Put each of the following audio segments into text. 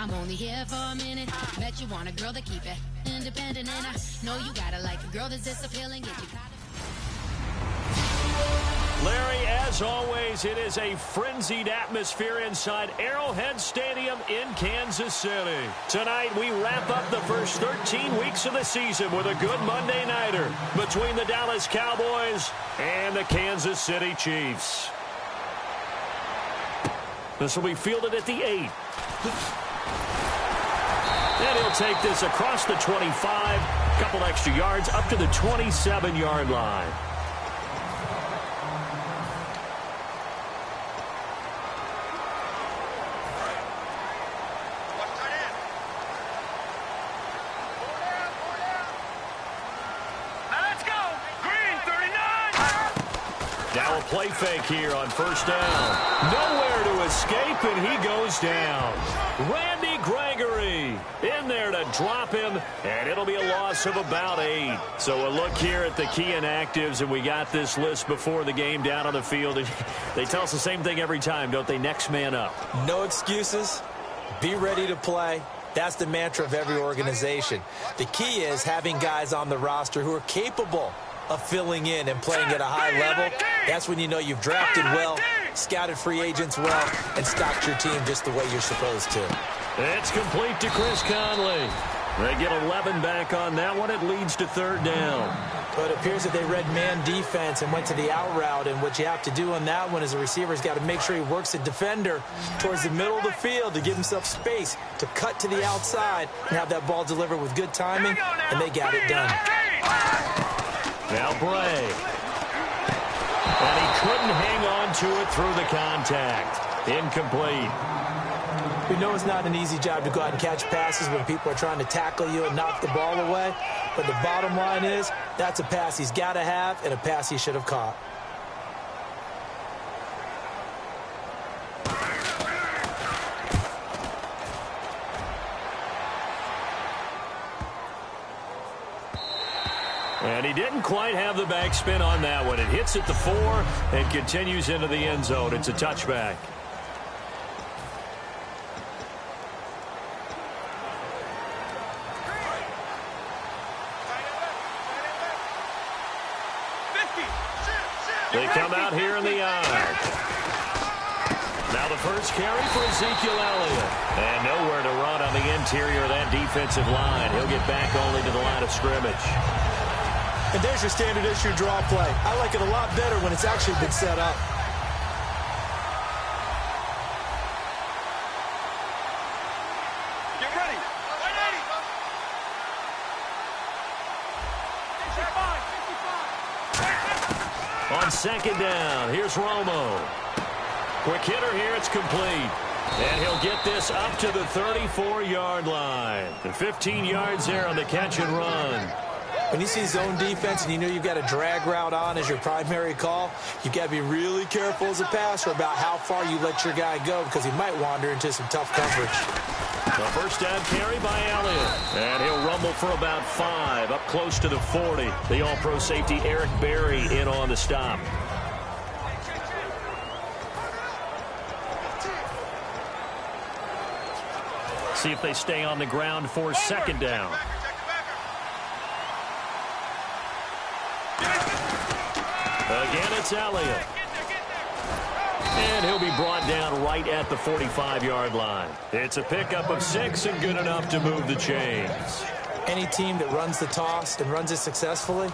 I'm only here for a minute. Bet you want a girl to keep it independent, and I know you gotta like a girl that's this appealing. Get you Larry, as always, it is a frenzied atmosphere inside Arrowhead Stadium in Kansas City. Tonight, we wrap up the first 13 weeks of the season with a good Monday nighter between the Dallas Cowboys and the Kansas City Chiefs. This will be fielded at the 8. And he'll take this across the 25, a couple extra yards up to the 27-yard line. Now a play fake here on first down. Nowhere to escape, and he goes down. Randy Gregory in there to drop him, and it'll be a loss of about 8. So a look here at the key inactives, and we got this list before the game down on the field. And they tell us the same thing every time, don't they? Next man up. No excuses. Be ready to play. That's the mantra of every organization. The key is having guys on the roster who are capable of filling in and playing at a high level. That's when you know you've drafted well, scouted free agents well, and stocked your team just the way you're supposed to. It's complete to Chris Conley. They get 11 back on that one. It leads to third down. But it appears that they read man defense and went to the out route, and what you have to do on that one is the receiver's got to make sure he works the defender towards the middle of the field to give himself space to cut to the outside and have that ball delivered with good timing, and they got it done. Now Bray. And he couldn't hang on to it through the contact. Incomplete. We know it's not an easy job to go out and catch passes when people are trying to tackle you and knock the ball away. But the bottom line is, that's a pass he's got to have and a pass he should have caught. And he didn't quite have the backspin on that one. It hits at the 4 and continues into the end zone. It's a touchback. They come out here in the eye. Now the first carry for Ezekiel Elliott. And nowhere to run on the interior of that defensive line. He'll get back only to the line of scrimmage. And there's your standard issue draw play. I like it a lot better when it's actually been set up. Get ready. 180. On second down, here's Romo. Quick hitter here, it's complete. And he'll get this up to the 34-yard line. And 15 yards there on the catch and run. When you see zone defense and you know you've got a drag route on as your primary call, you've got to be really careful as a passer about how far you let your guy go because he might wander into some tough coverage. The first down carry by Elliott. And he'll rumble for about 5, up close to the 40. The all-pro safety Eric Berry in on the stop. See if they stay on the ground for second down. Again, it's Elliott. And he'll be brought down right at the 45-yard line. It's a pickup of 6 and good enough to move the chains. Any team that runs the toss and runs it successfully,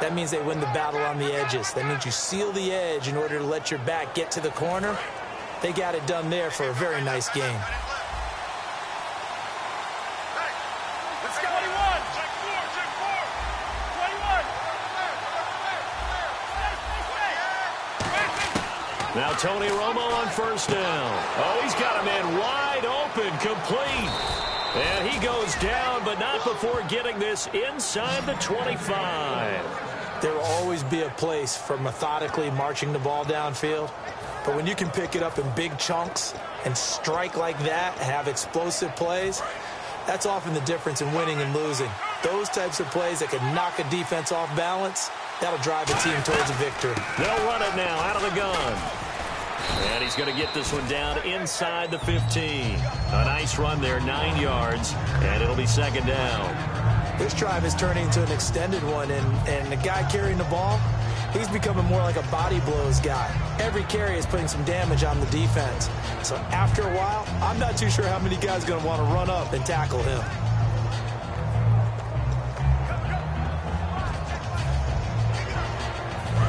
that means they win the battle on the edges. That means you seal the edge in order to let your back get to the corner. They got it done there for a very nice game. Now Tony Romo on first down. Oh, he's got a man wide open, complete. And he goes down, but not before getting this inside the 25. There will always be a place for methodically marching the ball downfield. But when you can pick it up in big chunks and strike like that, have explosive plays, that's often the difference in winning and losing. Those types of plays that can knock a defense off balance, that'll drive a team towards a victory. They'll run it now out of the gun. And he's going to get this one down inside the 15. A nice run there, 9 yards, and it'll be second down. This drive is turning into an extended one, and the guy carrying the ball, he's becoming more like a body blows guy. Every carry is putting some damage on the defense. So after a while, I'm not too sure how many guys are going to want to run up and tackle him.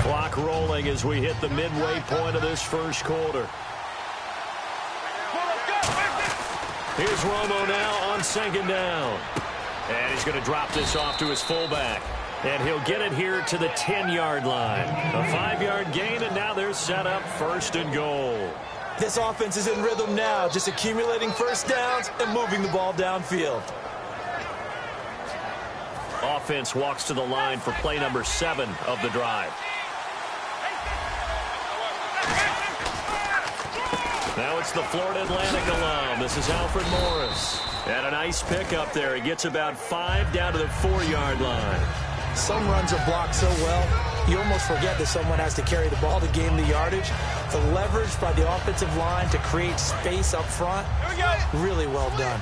Clock rolling as we hit the midway point of this first quarter. Here's Romo now on second down. And he's going to drop this off to his fullback. And he'll get it here to the 10-yard line. A 5-yard gain, and now they're set up first and goal. This offense is in rhythm now, just accumulating first downs and moving the ball downfield. Offense walks to the line for play number 7 of the drive. Now it's the Florida Atlantic alum. This is Alfred Morris. And a nice pickup there. He gets about 5 down to the 4-yard line. Some runs are blocked so well, you almost forget that someone has to carry the ball to gain the yardage. The leverage by the offensive line to create space up front, really well done.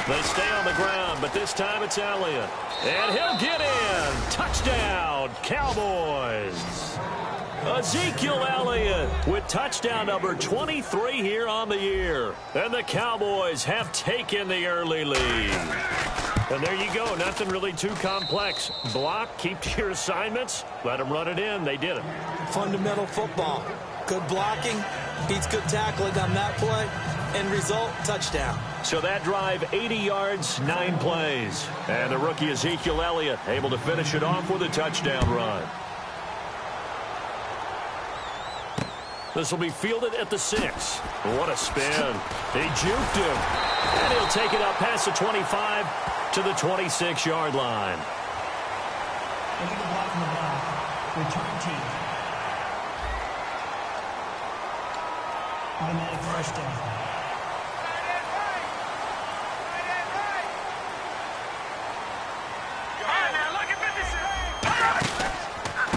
They stay on the ground, but this time it's Elliott. And he'll get in. Touchdown, Cowboys. Ezekiel Elliott with touchdown number 23 here on the year. And the Cowboys have taken the early lead. And there you go. Nothing really too complex. Block, keep to your assignments, let them run it in. They did it. Fundamental football. Good blocking, beats good tackling on that play. End result, touchdown. So that drive, 80 yards, 9 plays. And the rookie Ezekiel Elliott able to finish it off with a touchdown run. This will be fielded at the 6. What a spin. He juked him. And he'll take it up past the 25 to the 26-yard line. Return team. Automatic first down.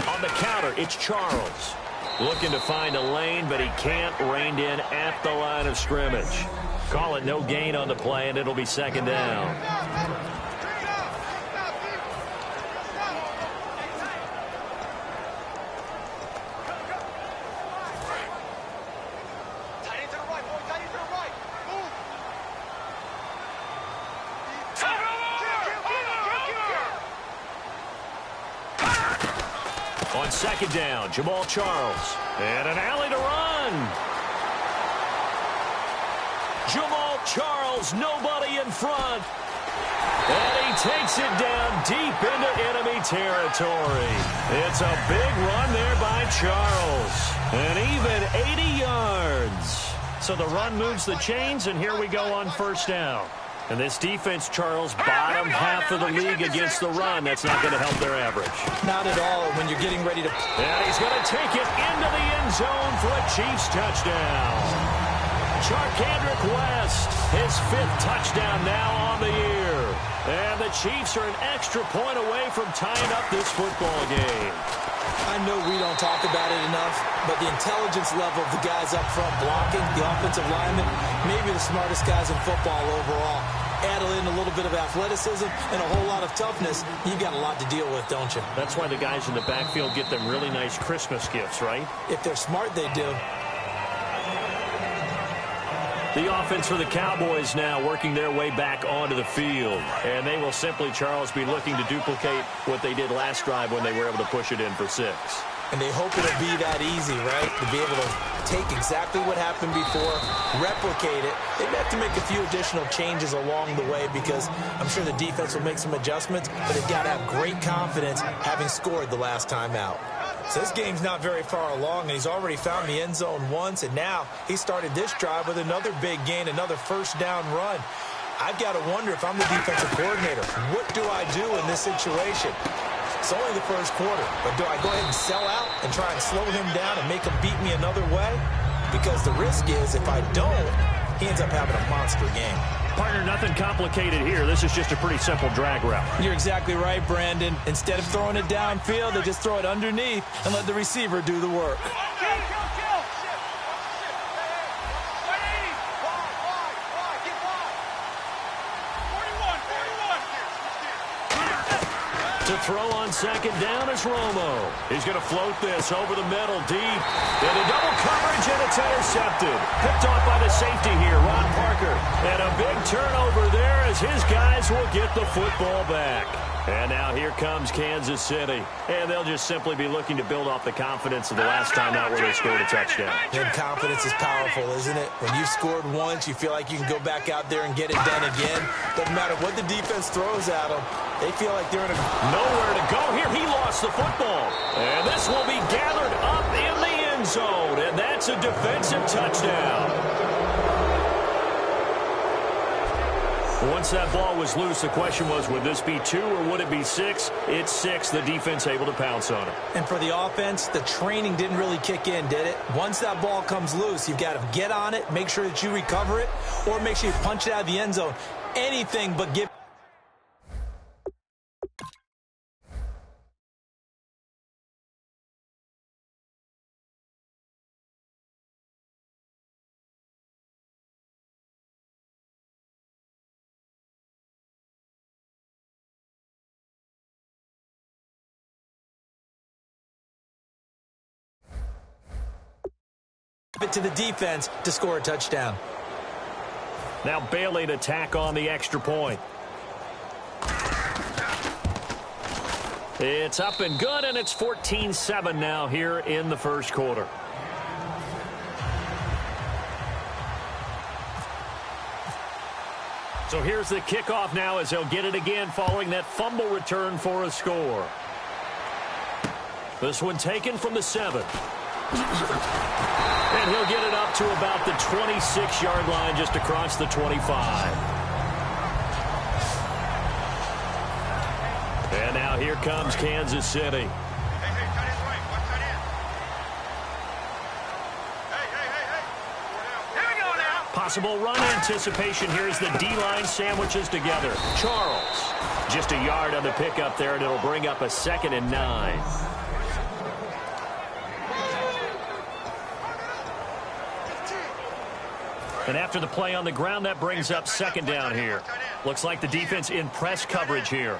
On the counter, it's Charles. Looking to find a lane, but he can't. Reined in at the line of scrimmage. Call it no gain on the play, and it'll be second down. On second down, Jamal Charles. And an alley to run. Jamal Charles, nobody in front. And he takes it down deep into enemy territory. It's a big run there by Charles. And even 80 yards. So the run moves the chains, and here we go on first down. And this defense, Charles, bottom half of the league against the run. That's not going to help their average. Not at all when you're getting ready to... And he's going to take it into the end zone for a Chiefs touchdown. Charkandrick West, his 5th touchdown now on the year. And the Chiefs are an extra point away from tying up this football game. I know we don't talk about it enough, but the intelligence level of the guys up front blocking, the offensive linemen, maybe the smartest guys in football overall. Add in a little bit of athleticism and a whole lot of toughness, you've got a lot to deal with, don't you? That's why the guys in the backfield get them really nice Christmas gifts, right? If they're smart, they do. The offense for the Cowboys now working their way back onto the field. And they will simply, Charles, be looking to duplicate what they did last drive when they were able to push it in for 6. And they hope it'll be that easy, right? To be able to take exactly what happened before, replicate it. They have to make a few additional changes along the way because I'm sure the defense will make some adjustments, but they've got to have great confidence having scored the last time out. So this game's not very far along, and he's already found the end zone once, and now he started this drive with another big gain, another first down run. I've got to wonder if I'm the defensive coordinator. What do I do in this situation? It's only the first quarter, but do I go ahead and sell out and try and slow him down and make him beat me another way? Because the risk is if I don't, he ends up having a monster game. Partner, nothing complicated here. This is just a pretty simple drag route. You're exactly right, Brandon. Instead of throwing it downfield, they just throw it underneath and let the receiver do the work. To throw on second down is Romo. He's going to float this over the middle deep. Into double coverage, and it's intercepted. Picked off by the safety here, Ron Parker. And a big turnover there as his guys will get the football back. And now here comes Kansas City. And they'll just simply be looking to build off the confidence of the last time out where they scored a touchdown. And confidence is powerful, isn't it? When you've scored once, you feel like you can go back out there and get it done again. Doesn't matter what the defense throws at them. They feel like they're in a... Nowhere to go here. He lost the football. And this will be gathered up in the end zone. And that's a defensive touchdown. Once that ball was loose, the question was, would this be 2 or would it be 6? It's 6. The defense able to pounce on it. And for the offense, the training didn't really kick in, did it? Once that ball comes loose, you've got to get on it, make sure that you recover it, or make sure you punch it out of the end zone. Anything but give... it to the defense to score a touchdown. Now Bailey to tack on the extra point. It's up and good, and it's 14-7 now here in the first quarter. So here's the kickoff now as they'll get it again following that fumble return for a score. This one taken from the 7. And he'll get it up to about the 26-yard line, just across the 25. And now here comes Kansas City. Possible run anticipation. Here's the D-line sandwiches together. Charles, just a yard on the pickup there, and it'll bring up a 2nd and 9. And after the play on the ground, that brings up 2nd down here. Looks like the defense in press coverage here.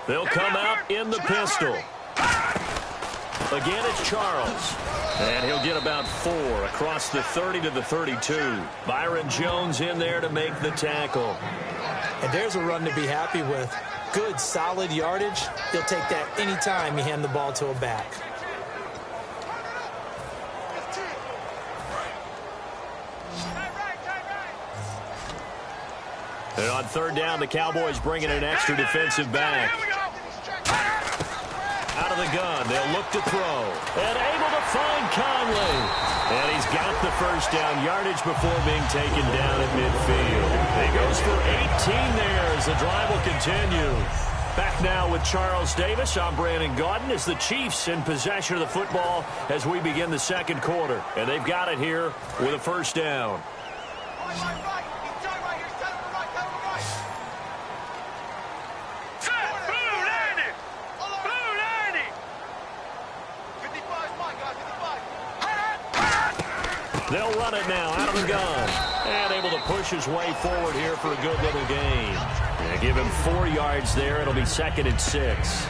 They'll come out in the pistol. Again, it's Charles. And he'll get about 4 across the 30 to the 32. Byron Jones in there to make the tackle. And there's a run to be happy with. Good, solid yardage. He'll take that anytime you hand the ball to a back. And on 3rd down, the Cowboys bringing an extra defensive back. Out of the gun, they'll look to throw. And able to find Conley. And he's got the first down yardage before being taken down at midfield. He goes for 18 there as the drive will continue. Back now with Charles Davis. I'm Brandon Gaudin as the Chiefs in possession of the football as we begin the second quarter. And they've got it here with a first down. They'll run it now out of the gun. And able to push his way forward here for a good little gain. And give him 4 yards there. It'll be 2nd and 6.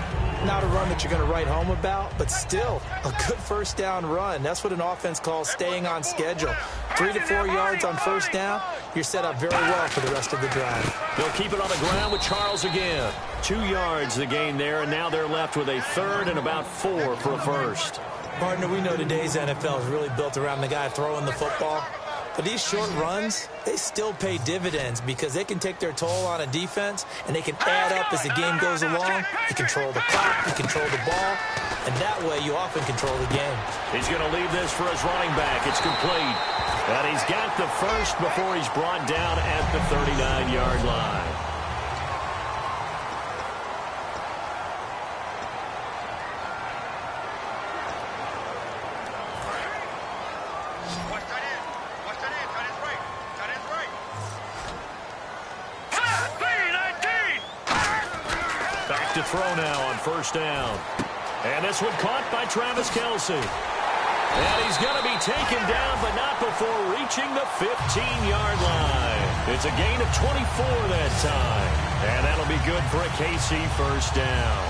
Not a run that you're going to write home about, but still a good first down run. That's what an offense calls staying on schedule. 3 to 4 yards on first down, you're set up very well for the rest of the drive. They'll keep it on the ground with Charles again. 2 yards the gain there, and now they're left with a 3rd and about 4 for a first. Partner, we know today's NFL is really built around the guy throwing the football. But these short runs, they still pay dividends because they can take their toll on a defense and they can add up as the game goes along. You control the clock, you control the ball, and that way you often control the game. He's going to leave this for his running back. It's complete. And he's got the first before he's brought down at the 39-yard line. throw now on first down. And this one caught by Travis Kelce. And he's going to be taken down, but not before reaching the 15-yard line. It's a gain of 24 that time. And that'll be good for a KC first down.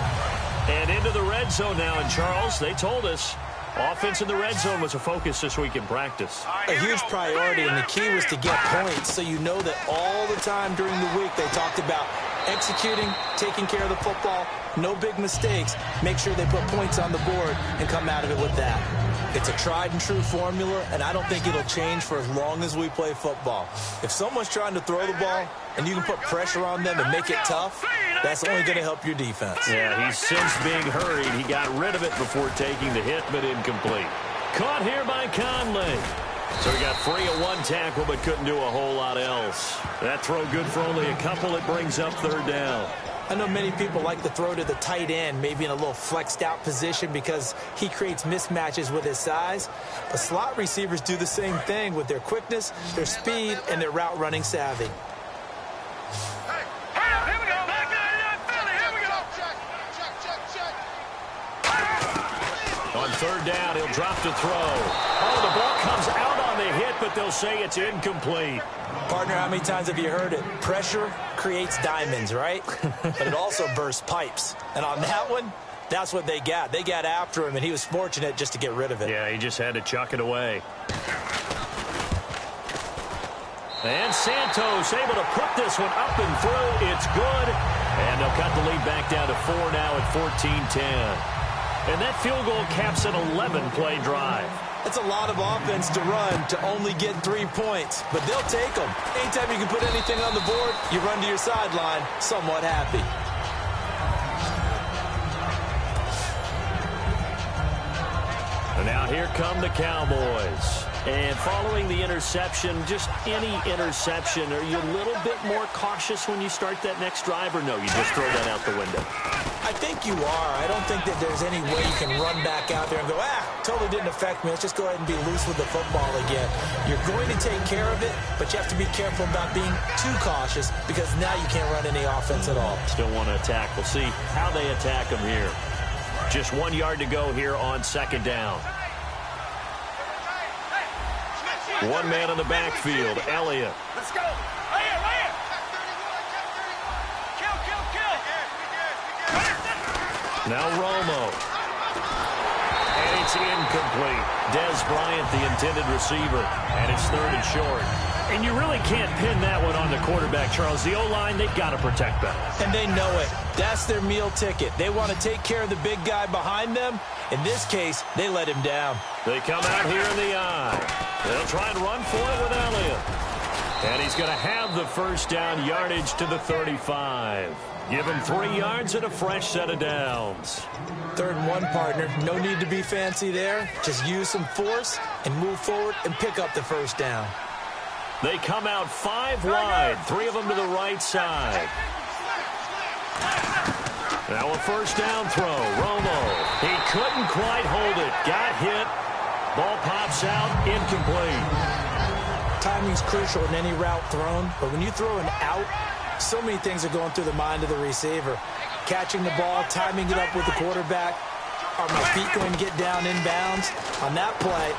And into the red zone now. And Charles, they told us offense in the red zone was a focus this week in practice. A huge priority, and the key was to get points. So you know that all the time during the week they talked about executing, taking care of the football, no big mistakes. Make sure they put points on the board and come out of it with that. It's a tried-and-true formula, and I don't think it'll change for as long as we play football. If someone's trying to throw the ball and you can put pressure on them and make it tough, that's only going to help your defense. Yeah, he's since being hurried. He got rid of it before taking the hit, but incomplete. Caught here by Conley. So he got free of one tackle, but couldn't do a whole lot else. That throw good for only a couple. It brings up third down. I know many people like to throw to the tight end, maybe in a little flexed out position because he creates mismatches with his size. But slot receivers do the same thing with their quickness, their speed, and their route running savvy. On third down, he'll drop to throw. Oh, the ball comes out on the hit, but they'll say it's incomplete. Partner, how many times have you heard it? Pressure creates diamonds, right? But it also bursts pipes. And on that one, that's what they got. They got after him, and he was fortunate just to get rid of it. Yeah, he just had to chuck it away. And Santos able to put this one up and through. It's good. And they'll cut the lead back down to 4 now at 14-10. And that field goal caps an 11-play drive. That's a lot of offense to run to only get 3 points, but they'll take them. Anytime you can put anything on the board, you run to your sideline somewhat happy. And now here come the Cowboys. And following the interception, just any interception, are you a little bit more cautious when you start that next drive, or no, you just throw that out the window? I think you are. I don't think that there's any way you can run back out there and go, totally didn't affect me. Let's just go ahead and be loose with the football again. You're going to take care of it, but you have to be careful about being too cautious because now you can't run any offense at all. Still want to attack. We'll see how they attack them here. Just 1 yard to go here on second down. One man in the backfield, Elliott. Let's go. Lay it. Kill. Now Romo. And it's incomplete. Des Bryant, the intended receiver. And it's third and short. And you really can't pin that one on the quarterback, Charles. The O-line, they've got to protect that. And they know it. That's their meal ticket. They want to take care of the big guy behind them. In this case, they let him down. They come out here in the eye. They'll try and run for it with Elliott. And he's going to have the first down, yardage to the 35. Give him 3 yards and a fresh set of downs. 3rd and 1, partner. No need to be fancy there. Just use some force and move forward and pick up the first down. They come out 5 wide, 3 of them to the right side. Now a first down throw. Romo. He couldn't quite hold it. Got hit. Ball pops out. Incomplete. Timing's crucial in any route thrown, but when you throw an out, so many things are going through the mind of the receiver. Catching the ball, timing it up with the quarterback. Are my feet going to get down inbounds? On that play,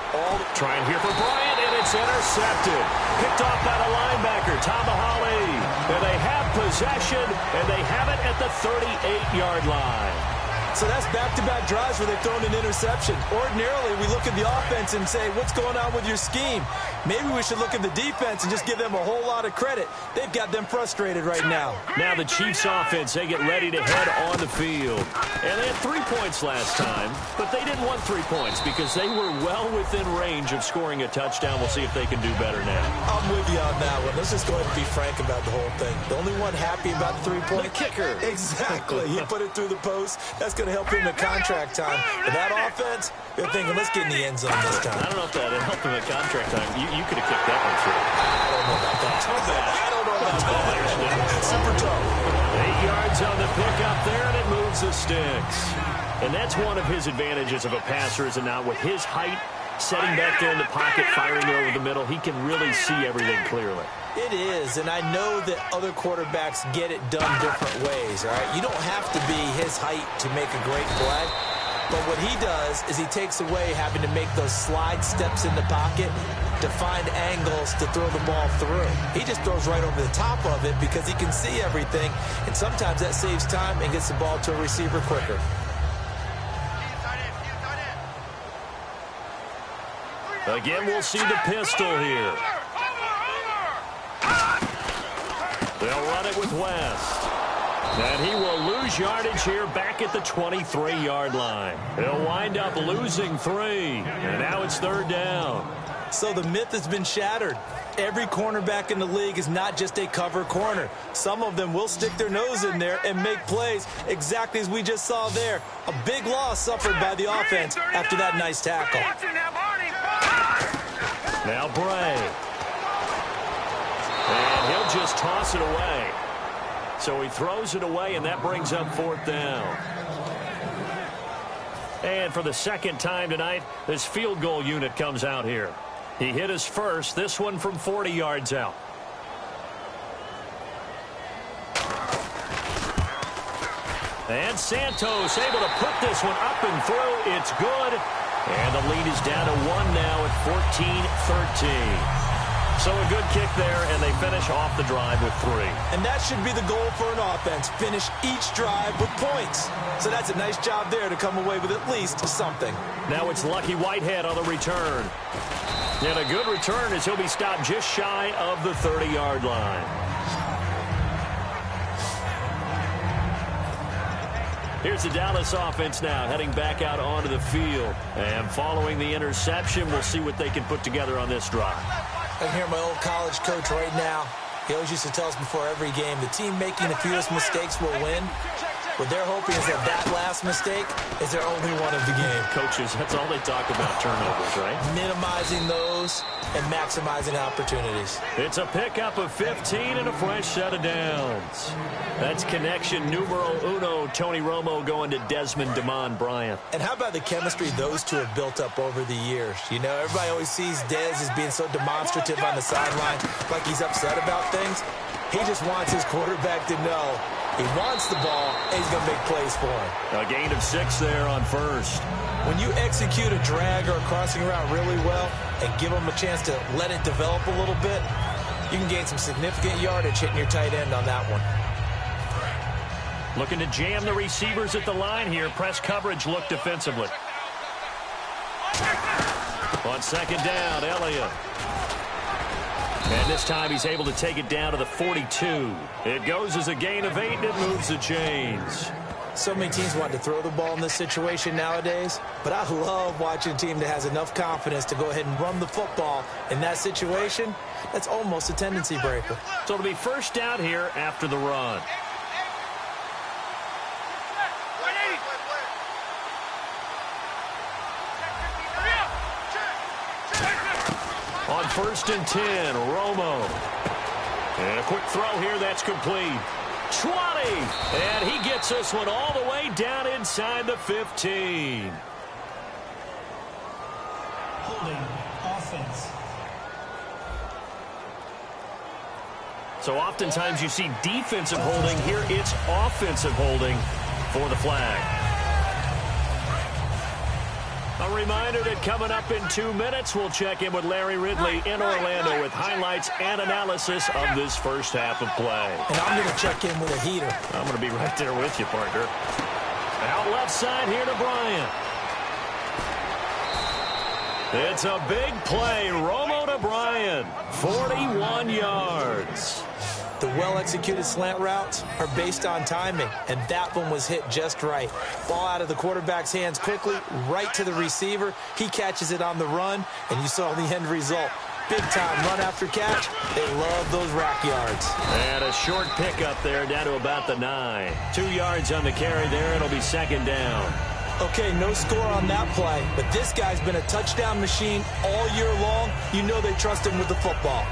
trying here for Bryant, and it's intercepted. Picked off by the linebacker, Tamahali. And they have possession, and they have it at the 38-yard line. So that's back-to-back drives where they've thrown an interception. Ordinarily, we look at the offense and say, what's going on with your scheme? Maybe we should look at the defense and just give them a whole lot of credit. They've got them frustrated right now. Now the Chiefs offense, they get ready to head on the field. And they had 3 points last time, but they didn't want 3 points because they were well within range of scoring a touchdown. We'll see if they can do better now. I'm with you on that one. Let's just go ahead and be frank about the whole thing. The only one happy about the 3-point? The kicker. Exactly. He put it through the post. That's going to help him at contract time. But that offense, they're thinking, let's get in the end zone this time. I don't know if that helped him at contract time. You could have kicked that one through. I don't know about that. I don't know about that. Super tough. 8 yards on the pickup there, and it moves the sticks. And that's one of his advantages of a passer, is it not? With his height, Setting back there in the pocket, firing it over the middle, he can really see everything clearly. It is, and I know that other quarterbacks get it done different ways, all right? You don't have to be his height to make a great play, but what he does is he takes away having to make those slide steps in the pocket to find angles to throw the ball through. He just throws right over the top of it because he can see everything, and sometimes that saves time and gets the ball to a receiver quicker. Again, we'll see the pistol here. They'll run it with West. And he will lose yardage here back at the 23-yard line. He'll wind up losing 3. And now it's 3rd down. So the myth has been shattered. Every cornerback in the league is not just a cover corner. Some of them will stick their nose in there and make plays exactly as we just saw there. A big loss suffered by the offense after that nice tackle. Now Bray. And he'll just toss it away. So he throws it away, and that brings up 4th down. And for the second time tonight, this field goal unit comes out here. He hit his first, this one from 40 yards out. And Santos able to put this one up and through. It's good. And the lead is down to 1 now at 14-13. So a good kick there, and they finish off the drive with 3. And that should be the goal for an offense. Finish each drive with points. So that's a nice job there to come away with at least something. Now it's Lucky Whitehead on the return. And a good return as he'll be stopped just shy of the 30-yard line. Here's the Dallas offense now heading back out onto the field. And following the interception, we'll see what they can put together on this drive. I can hear my old college coach right now. He always used to tell us before every game, the team making the fewest mistakes will win. What they're hoping is that last mistake is their only one of the game. Coaches, that's all they talk about, turnovers, right? Minimizing those and maximizing opportunities. It's a pickup of 15 and a fresh set of downs. That's connection numero uno, Tony Romo going to Desmond DeMond Bryant. And how about the chemistry those two have built up over the years? You know, everybody always sees Dez as being so demonstrative on the sideline, like he's upset about things. He just wants his quarterback to know he wants the ball, and he's going to make plays for him. A gain of 6 there on first. When you execute a drag or a crossing route really well and give him a chance to let it develop a little bit, you can gain some significant yardage hitting your tight end on that one. Looking to jam the receivers at the line here. Press coverage look defensively. On 2nd down, Elliott. And this time he's able to take it down to the 42. It goes as a gain of 8, and it moves the chains. So many teams want to throw the ball in this situation nowadays, but I love watching a team that has enough confidence to go ahead and run the football in that situation. That's almost a tendency breaker. So it'll be 1st down here after the run. On 1st and 10, Romo. And a quick throw here, that's complete. 20, and he gets this one all the way down inside the 15. Holding offense. So oftentimes you see defensive holding. Here it's offensive holding for the flag. A reminder that coming up in 2 minutes, we'll check in with Larry Ridley in Orlando with highlights and analysis of this first half of play. And I'm going to check in with a heater. I'm going to be right there with you, partner. Out left side here to Bryant. It's a big play. Romo to Bryant. 41 yards. The well-executed slant routes are based on timing, and that one was hit just right. Ball out of the quarterback's hands quickly, right to the receiver. He catches it on the run, and you saw the end result. Big-time run after catch. They love those rack yards. And a short pickup there down to about the 9. 2 yards on the carry there. It'll be 2nd down. Okay, no score on that play, but this guy's been a touchdown machine all year long. You know they trust him with the football.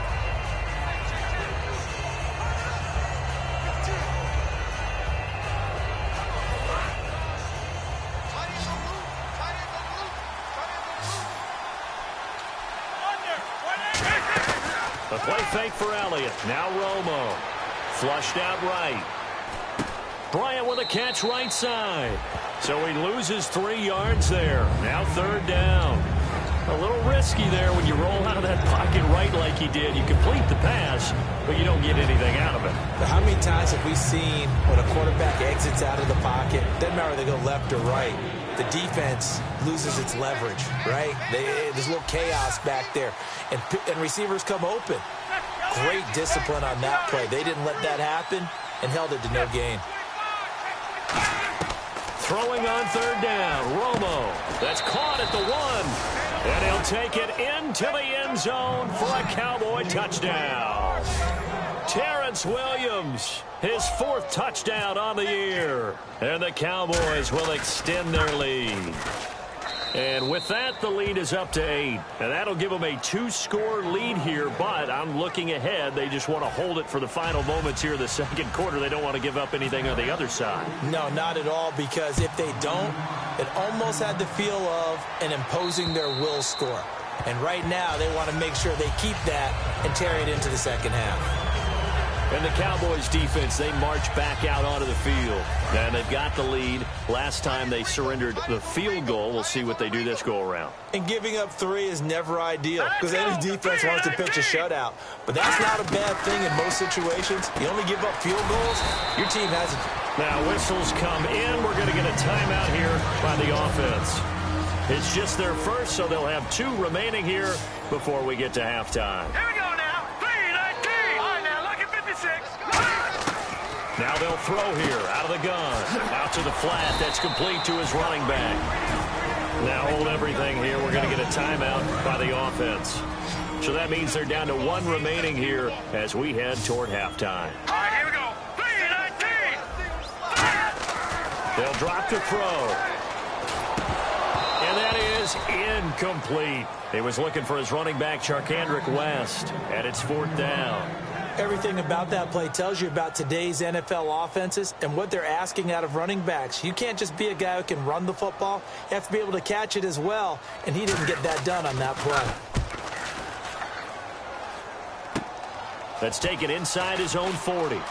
A play fake for Elliott. Now Romo. Flushed out right. Bryant with a catch right side. So he loses 3 yards there. Now 3rd down. A little risky there when you roll out of that pocket right like he did. You complete the pass, but you don't get anything out of it. But how many times have we seen when a quarterback exits out of the pocket, doesn't matter whether they go left or right, the defense loses its leverage, right? There's a little chaos back there, and receivers come open. Great discipline on that play. They didn't let that happen and held it to no gain. Throwing on 3rd down. Romo. That's caught at the 1. And he'll take it into the end zone for a Cowboy touchdown. Terrence Williams, his 4th touchdown on the year. And the Cowboys will extend their lead. And with that, the lead is up to 8. And that'll give them a 2-score lead here, but I'm looking ahead. They just want to hold it for the final moments here in the 2nd quarter. They don't want to give up anything on the other side. No, not at all, because if they don't, it almost had the feel of an imposing their will score. And right now, they want to make sure they keep that and carry it into the 2nd half. And the Cowboys defense, they march back out onto the field. And they've got the lead. Last time they surrendered the field goal. We'll see what they do this go-around. And giving up 3 is never ideal because any defense wants to pitch a shutout. But that's not a bad thing in most situations. You only give up field goals, your team has it. Now whistles come in. We're going to get a timeout here by the offense. It's just their first, so they'll have 2 remaining here before we get to halftime. Here we go now. 3:19. All right, now look at 56. Now they'll throw here out of the gun. Out to the flat. That's complete to his running back. Now hold everything here. We're going to get a timeout by the offense. So that means they're down to 1 remaining here as we head toward halftime. All right, here we go. 3:19. They'll drop to throw. And that is incomplete. He was looking for his running back, Charkandrick West, and it's 4th down. Everything about that play tells you about today's NFL offenses and what they're asking out of running backs. You can't just be a guy who can run the football. You have to be able to catch it as well, and he didn't get that done on that play. That's taken inside his own 40.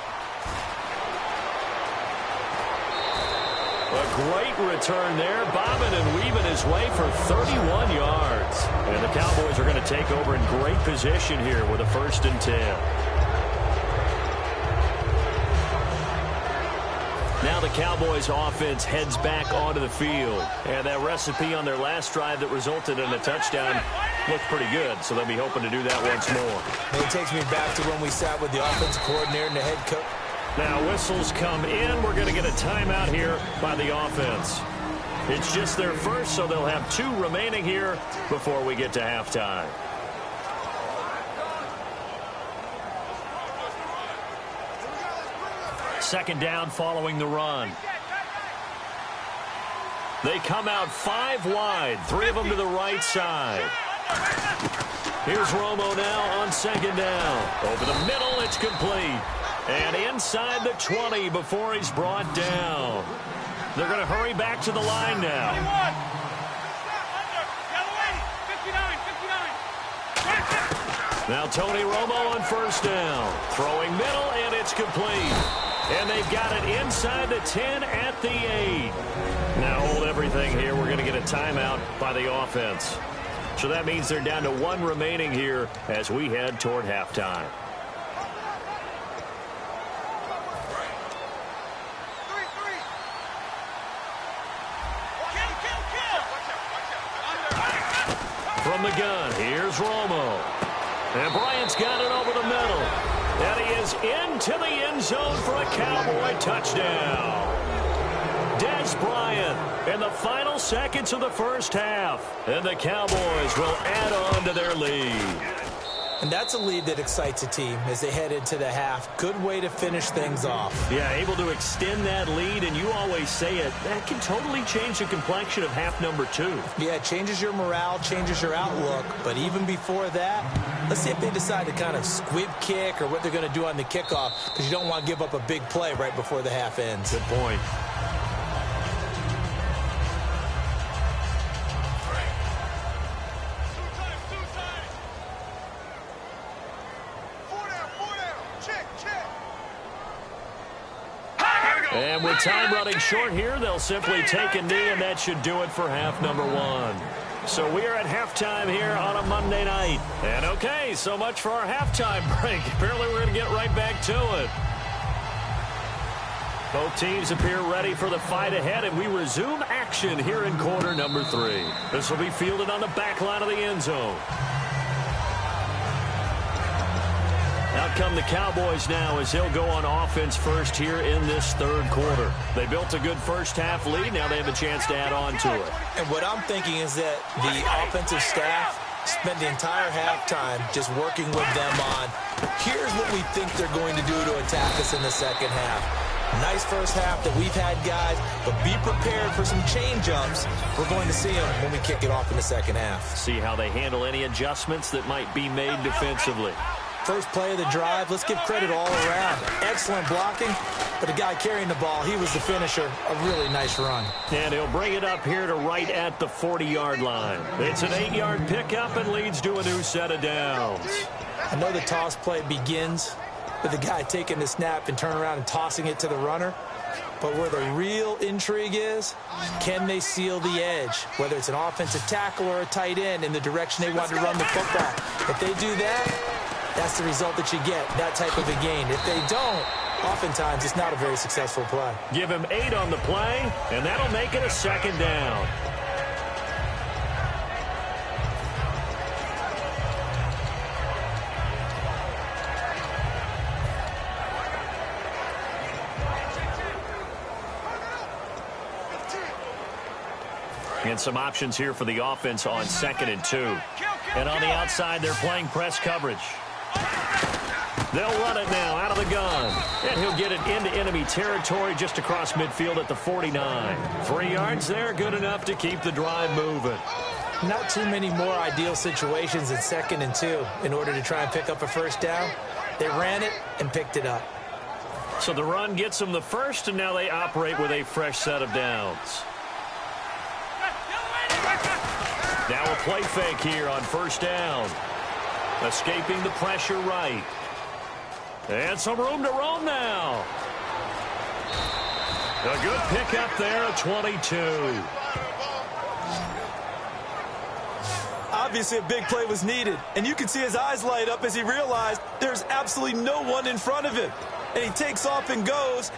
A great return there, bobbing and weaving his way for 31 yards. And the Cowboys are going to take over in great position here with a 1st and 10. Now the Cowboys offense heads back onto the field. And that recipe on their last drive that resulted in a touchdown looked pretty good. So they'll be hoping to do that once more. And it takes me back to when we sat with the offensive coordinator and the head coach. Now whistles come in. We're going to get a timeout here by the offense. It's just their first, so they'll have 2 remaining here before we get to halftime. Second down following the run. They come out 5 wide, 3 of them to the right side. Here's Romo now on 2nd down. Over the middle, it's complete. And inside the 20 before he's brought down. They're going to hurry back to the line now. 59. Now Tony Romo on 1st down. Throwing middle, and it's complete. And they've got it inside the 10 at the 8. Now hold everything here. We're going to get a timeout by the offense. So that means they're down to 1 remaining here as we head toward halftime. From the gun, here's Romo. And Bryant's got it over the middle. And he is into the end zone for a Cowboy touchdown. Des Bryant in the final seconds of the 1st half. And the Cowboys will add on to their lead. And that's a lead that excites a team as they head into the half. Good way to finish things off. Yeah, able to extend that lead, and you always say it, that can totally change the complexion of half number 2. Yeah, it changes your morale, changes your outlook. But even before that, let's see if they decide to kind of squib kick or what they're going to do on the kickoff, because you don't want to give up a big play right before the half ends. Good point. And with time running short here, they'll simply take a knee, and that should do it for half number one. So we are at halftime here on a Monday night. And okay, so much for our halftime break. Apparently we're going to get right back to it. Both teams appear ready for the fight ahead, and we resume action here in quarter number 3. This will be fielded on the back line of the end zone. Out come the Cowboys now as they'll go on offense first here in this third quarter. They built a good first half lead. Now they have a chance to add on to it. And what I'm thinking is that the offensive staff spent the entire halftime just working with them on, here's what we think they're going to do to attack us in the second half. Nice first half that we've had, guys, but be prepared for some change-ups. We're going to see them when we kick it off in the second half. See how they handle any adjustments that might be made defensively. First play of the drive, let's give credit all around. Excellent blocking, but the guy carrying the ball, he was the finisher. A really nice run. And he'll bring it up here to right at the 40-yard line. It's an 8-yard pickup and leads to a new set of downs. I know the toss play begins with the guy taking the snap and turning around and tossing it to the runner. But where the real intrigue is, can they seal the edge? Whether it's an offensive tackle or a tight end in the direction they want to run the football. If they do that, that's the result that you get, that type of a gain. If they don't, oftentimes it's not a very successful play. Give him 8 on the play, and that'll make it a second down. And some options here for the offense on 2nd and 2. And on the outside, they're playing press coverage. They'll run it now out of the gun. And he'll get it into enemy territory just across midfield at the 49. 3 yards there, good enough to keep the drive moving. Not too many more ideal situations in 2nd and 2 in order to try and pick up a first down. They ran it and picked it up. So the run gets them the first, and now they operate with a fresh set of downs. Now a play fake here on first down. Escaping the pressure right. And some room to roam now. A good pickup there at 22. Obviously a big play was needed, and you can see his eyes light up as he realized there's absolutely no one in front of him. And he takes off and goes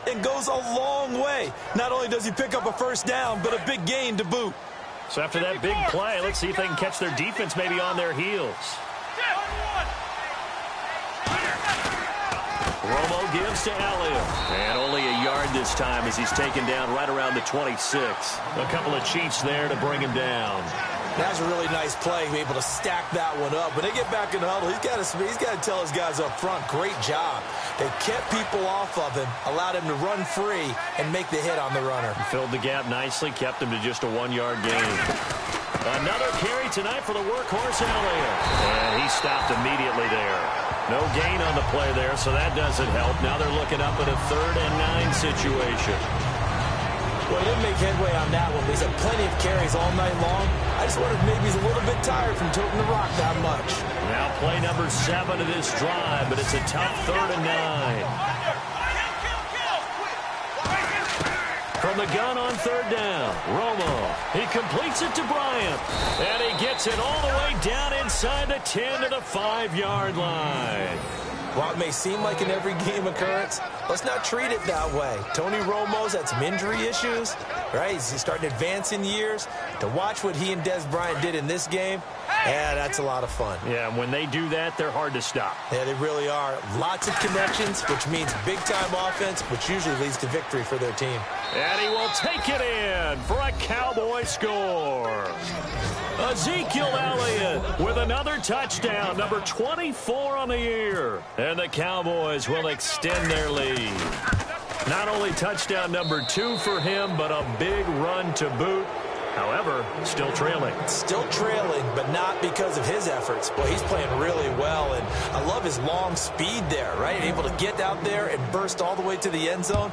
a long way. Not only does he pick up a first down, but a big gain to boot. So after that big play, let's see if they can catch their defense maybe on their heels. Romo gives to Elliott. And only a yard this time as he's taken down right around the 26. A couple of cheats there to bring him down. That's a really nice play, be able to stack that one up. When they get back in the huddle, he's got to tell his guys up front, great job. They kept people off of him, allowed him to run free, and make the hit on the runner. Filled the gap nicely, kept him to just a 1-yard gain. Another carry tonight for the workhorse Elliott. And he stopped immediately there. No gain on the play there, so that doesn't help. Now they're looking up at a 3rd and 9 situation. Well, he didn't make headway on that one, but he's had plenty of carries all night long. I just wondered if maybe he's a little bit tired from toting the rock that much. Now play number 7 of this drive, but it's a tough 3rd and 9. From the gun on 3rd down, Romo. He completes it to Bryant. And he gets it all the way down inside the 10 to the 5-yard line. While it may seem like an every-game occurrence, let's not treat it that way. Tony Romo's had some injury issues, right? He's starting to advance in years. To watch what he and Des Bryant did in this game, yeah, that's a lot of fun. Yeah, and when they do that, they're hard to stop. Yeah, they really are. Lots of connections, which means big-time offense, which usually leads to victory for their team. And he will take it in for a Cowboy score. Ezekiel Elliott with another touchdown, number 24 on the year. And the Cowboys will extend their lead. Not only touchdown number 2 for him, but a big run to boot. However, still trailing. Still trailing, but not because of his efforts. Boy, he's playing really well, and I love his long speed there, right? Able to get out there and burst all the way to the end zone.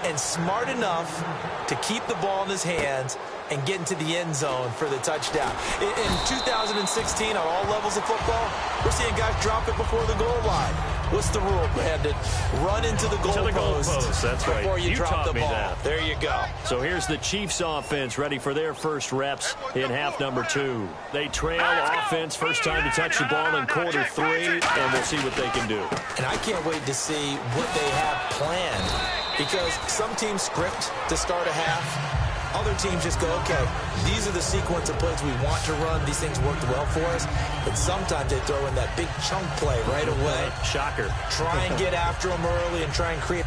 And smart enough to keep the ball in his hands and get into the end zone for the touchdown. In 2016, on all levels of football, we're seeing guys drop it before the goal line. What's the rule, Brandon? Run into the goal post. That's right. Before you drop the ball. That. There you go. So here's the Chiefs offense ready for their first reps in half number 2. They trail offense, first time to touch the ball in quarter 3, and we'll see what they can do. And I can't wait to see what they have planned, because some teams script to start a half. Other teams just go, okay, these are the sequence of plays we want to run. These things worked well for us. But sometimes they throw in that big chunk play right away. Shocker. Try and get after them early and try and create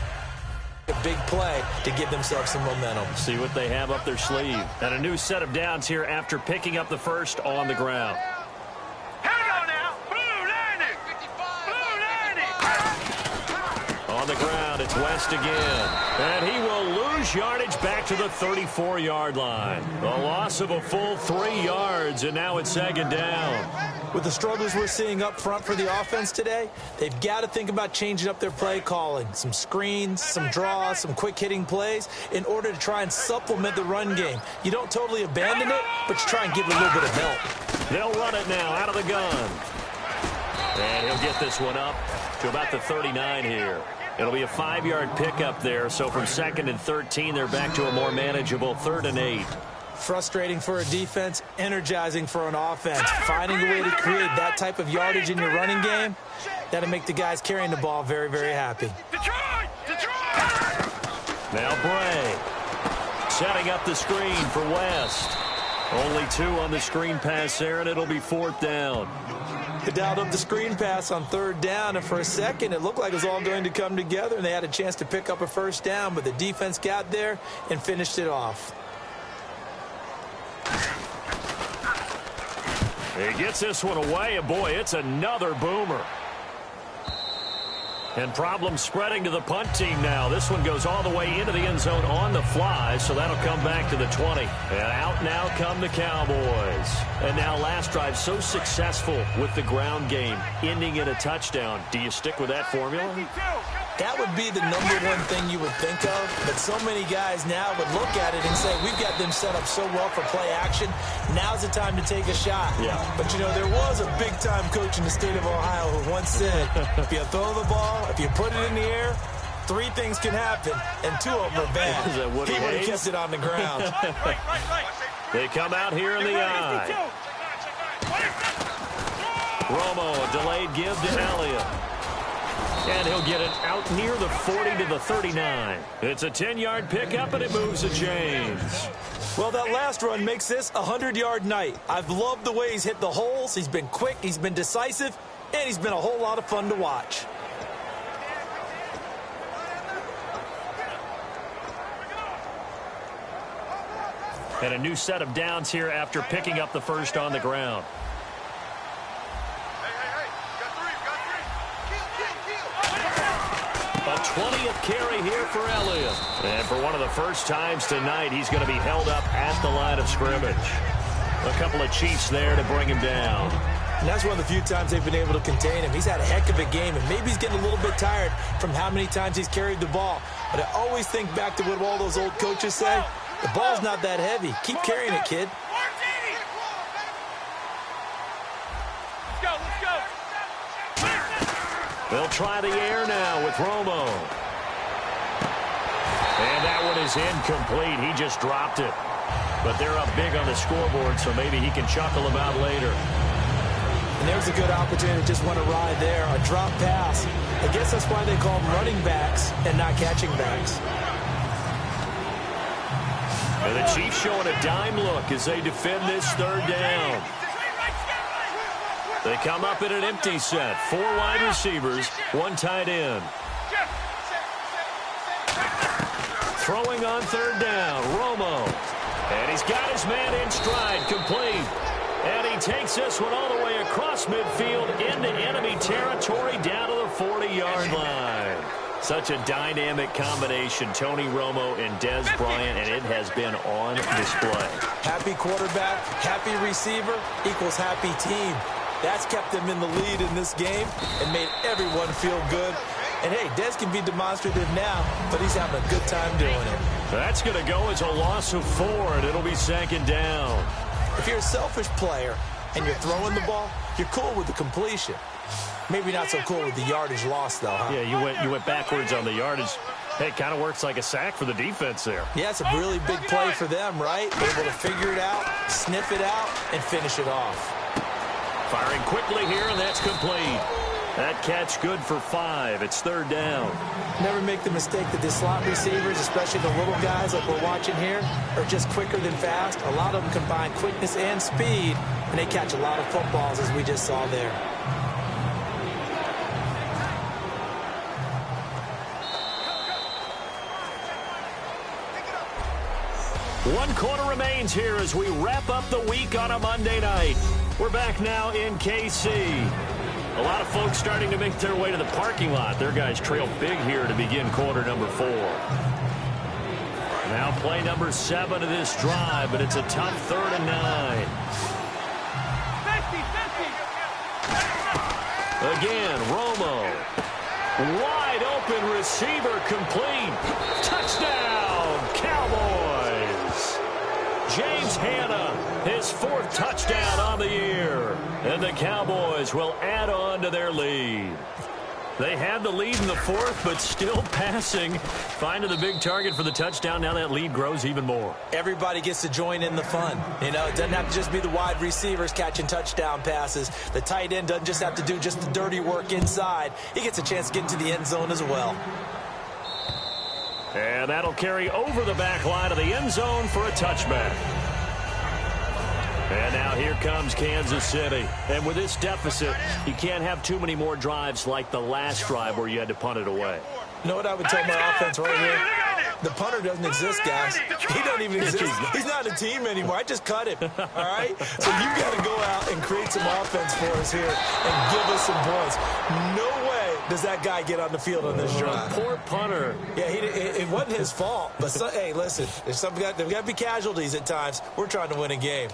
a big play to give themselves some momentum. See what they have up their sleeve. And a new set of downs here after picking up the first on the ground. On the ground, it's West again. And he will lose yardage back to the 34-yard line. A loss of a full 3 yards, and now it's second down. With the struggles we're seeing up front for the offense today, they've got to think about changing up their play calling. Some screens, some draws, some quick-hitting plays in order to try and supplement the run game. You don't totally abandon it, but you try and give it a little bit of help. They'll run it now out of the gun. And he'll get this one up to about the 39 here. It'll be a 5-yard pickup there, so from 2nd and 13, they're back to a more manageable 3rd and 8. Frustrating for a defense, energizing for an offense. Finding a way to create that type of yardage in your running game, that'll make the guys carrying the ball very, very happy. Now Bray setting up the screen for West. Only 2 on the screen pass there, and it'll be 4th down. They dialed up the screen pass on 3rd down, and for a second it looked like it was all going to come together, and they had a chance to pick up a first down, but the defense got there and finished it off. He gets this one away, and boy, it's another boomer. And problems spreading to the punt team now. This one goes all the way into the end zone on the fly, so that'll come back to the 20. And out now come the Cowboys. And now last drive so successful with the ground game, ending in a touchdown. Do you stick with that formula? That would be the #1 thing you would think of, but so many guys now would look at it and say, we've got them set up so well for play action. Now's the time to take a shot. Yeah. But, you know, there was a big-time coach in the state of Ohio who once said, if you throw the ball, if you put it in the air, 3 things can happen, and 2 of them are bad. He would have kept it on the ground. They come out here in the eye. Romo, a delayed give to Elliott. And he'll get it out near the 40 to the 39. It's a 10-yard pickup, and it moves the chains. Well, that last run makes this a 100-yard night. I've loved the way he's hit the holes. He's been quick, he's been decisive, and he's been a whole lot of fun to watch. And a new set of downs here after picking up the first on the ground. A 20th carry here for Elliott. And for one of the first times tonight, he's going to be held up at the line of scrimmage. A couple of Chiefs there to bring him down. And that's one of the few times they've been able to contain him. He's had a heck of a game, and maybe he's getting a little bit tired from how many times he's carried the ball. But I always think back to what all those old coaches say. The ball's not that heavy. Keep carrying it, kid. They'll try the air now with Romo. And that one is incomplete. He just dropped it. But they're up big on the scoreboard, so maybe he can chuckle about later. And there's a good opportunity to just want to ride there. A drop pass. I guess that's why they call them running backs and not catching backs. And the Chiefs showing a dime look as they defend this 3rd down. They come up in an empty set. 4 wide receivers, 1 tight end. Throwing on 3rd down, Romo. And he's got his man in stride, complete. And he takes this one all the way across midfield into enemy territory down to the 40-yard line. Such a dynamic combination, Tony Romo and Dez Bryant, and it has been on display. Happy quarterback, happy receiver equals happy team. That's kept them in the lead in this game and made everyone feel good. And, hey, Dez can be demonstrative now, but he's having a good time doing it. That's going to go as a loss of 4, and it'll be 2nd down. If you're a selfish player and you're throwing the ball, you're cool with the completion. Maybe not so cool with the yardage loss, though, huh? Yeah, you went backwards on the yardage. Hey, it kind of works like a sack for the defense there. Yeah, it's a really big play for them, right? Able to figure it out, sniff it out, and finish it off. Firing quickly here, and that's complete. That catch good for 5. It's 3rd down. Never make the mistake that the slot receivers, especially the little guys like we're watching here, are just quicker than fast. A lot of them combine quickness and speed, and they catch a lot of footballs, as we just saw there. One quarter remains here as we wrap up the week on a Monday night. We're back now in KC. A lot of folks starting to make their way to the parking lot. Their guys trail big here to begin quarter number 4. Now play number 7 of this drive, but it's a tough 3rd and 9. Again, Romo. Wide open receiver complete. Touchdown, Cowboys. James Hanna, his 4th touchdown on the year. And the Cowboys will add on to their lead. They had the lead in the 4th, but still passing. Finding the big target for the touchdown. Now that lead grows even more. Everybody gets to join in the fun. You know, it doesn't have to just be the wide receivers catching touchdown passes. The tight end doesn't just have to do just the dirty work inside. He gets a chance to get into the end zone as well. And that'll carry over the back line of the end zone for a touchback. And now here comes Kansas City. And with this deficit, you can't have too many more drives like the last drive where you had to punt it away. You know what I would tell my offense right here? The punter doesn't exist, guys. He doesn't even exist. He's not a team anymore. I just cut him, all right? So you got to go out and create some offense for us here and give us some points. No way does that guy get on the field on this drive. Poor punter. Yeah, it wasn't his fault. But, hey, listen, there's got to be casualties at times. We're trying to win a game.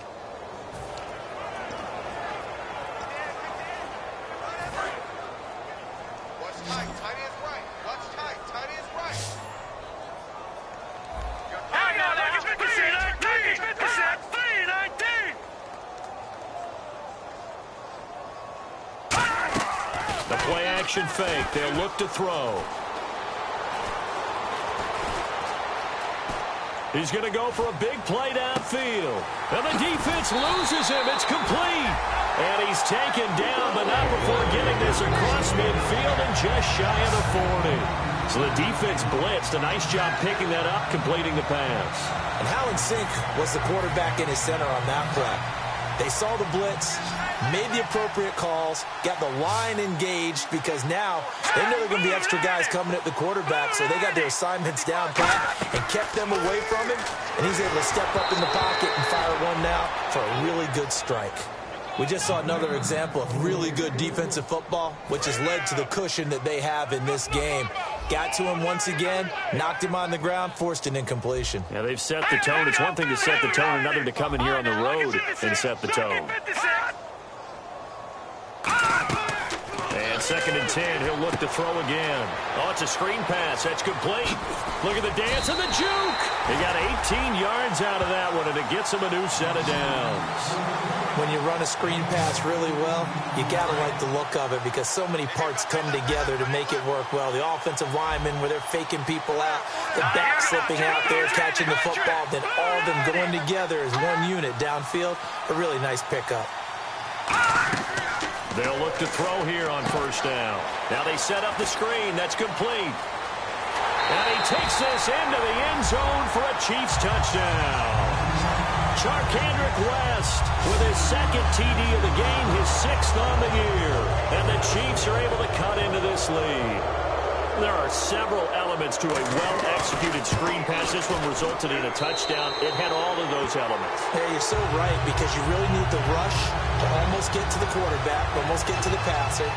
Action fake. They'll look to throw. He's going to go for a big play downfield. And the defense loses him. It's complete. And he's taken down, but not before getting this across midfield and just shy of the 40. So the defense blitzed. A nice job picking that up, completing the pass. And how in sync was the quarterback in his center on that play? They saw the blitz, made the appropriate calls, got the line engaged because now they know there are going to be extra guys coming at the quarterback, so they got their assignments down pat and kept them away from him, and he's able to step up in the pocket and fire one now for a really good strike. We just saw another example of really good defensive football, which has led to the cushion that they have in this game. Got to him once again, knocked him on the ground, forced an incompletion. Yeah, they've set the tone. It's one thing to set the tone, another to come in here on the road and set the tone. And 2nd and 10, he'll look to throw again. Oh, it's a screen pass. That's complete. Look at the dance and the juke. He got 18 yards out of that one, and it gets him a new set of downs. When you run a screen pass really well, you got to like the look of it because so many parts come together to make it work well. The offensive linemen, where they're faking people out, the back slipping out there, catching the football, then all of them going together as one unit downfield. A really nice pickup. They'll look to throw here on 1st down. Now they set up the screen. That's complete. And he takes this into the end zone for a Chiefs touchdown. Charkandrick West with his 2nd TD of the game, his 6th on the year. And the Chiefs are able to cut into this lead. There are several elements to a well-executed screen pass. This one resulted in a touchdown. It had all of those elements. Yeah, you're so right because you really need the rush to almost get to the quarterback, almost get to the passer.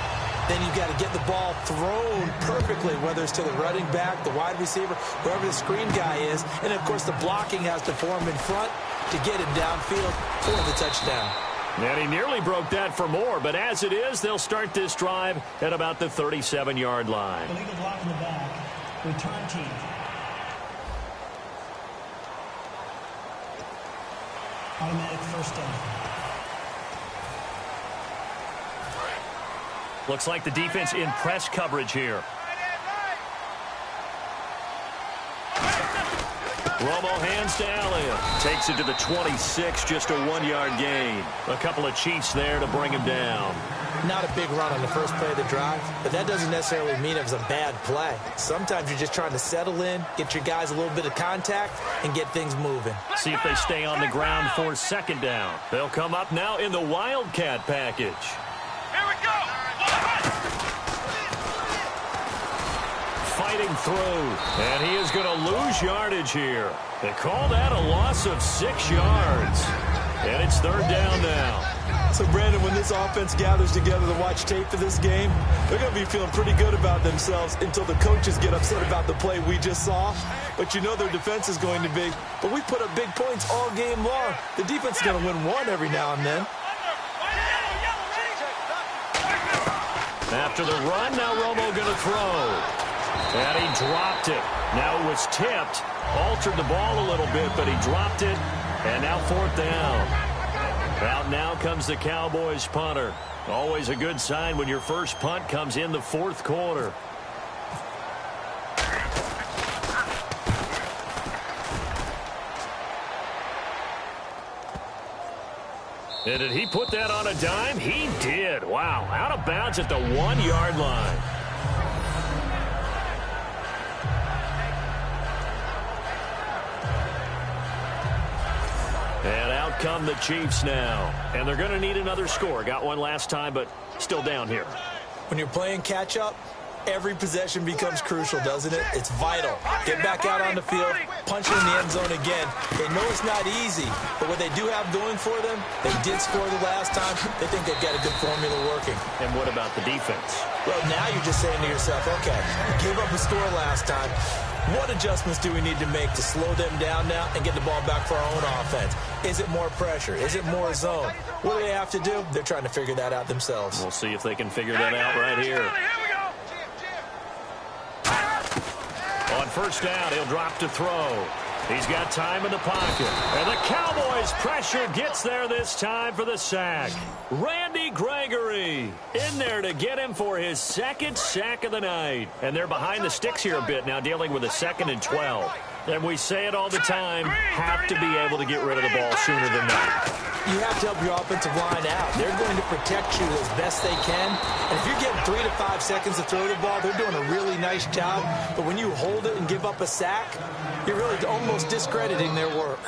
Then you've got to get the ball thrown perfectly, whether it's to the running back, the wide receiver, wherever the screen guy is. And, of course, the blocking has to form in front to get him downfield for the touchdown. And he nearly broke that for more, but as it is, they'll start this drive at about the 37-yard line. Illegal block in the back. Return team. Automatic first down. Looks like the defense in press coverage here. Romo hands to Elliott. Takes it to the 26, just a 1-yard gain. A couple of Chiefs there to bring him down. Not a big run on the first play of the drive, but that doesn't necessarily mean it was a bad play. Sometimes you're just trying to settle in, get your guys a little bit of contact, and get things moving. See if they stay on the ground for second down. They'll come up now in the Wildcat package. Here we go. Fighting through, and he is going to lose yardage here. They call that a loss of 6 yards, and it's third down now. So, Brandon, when this offense gathers together to watch tape for this game, they're going to be feeling pretty good about themselves until the coaches get upset about the play we just saw. But you know their defense is going to be. But we put up big points all game long. The defense is going to win one every now and then. After the run, now Romo going to throw. And he dropped it. Now it was tipped. Altered the ball a little bit, but he dropped it. And now fourth down. Out now comes the Cowboys punter. Always a good sign when your first punt comes in the fourth quarter. And did he put that on a dime? He did. Wow. Out of bounds at the 1-yard line. And out come the Chiefs now. And they're going to need another score. Got one last time, but still down here. When you're playing catch-up, every possession becomes crucial, doesn't it? It's vital. Get back out on the field, punch in the end zone again. They know it's not easy, but what they do have going for them, they did score the last time. They think they've got a good formula working. And what about the defense? Well, now you're just saying to yourself, okay, we gave up a score last time. What adjustments do we need to make to slow them down now and get the ball back for our own offense? Is it more pressure? Is it more zone? What do they have to do? They're trying to figure that out themselves. We'll see if they can figure that out right here. On first down, he'll drop to throw. He's got time in the pocket. And the Cowboys' pressure gets there this time for the sack. Randy Gregory in there to get him for his second sack of the night. And they're behind the sticks here a bit now, dealing with a 2nd and 12. And we say it all the time, have to be able to get rid of the ball sooner than that. You have to help your offensive line out. They're going to protect you as best they can. And if you're getting 3 to 5 seconds to throw the ball, they're doing a really nice job. But when you hold it and give up a sack, you're really almost discrediting their work.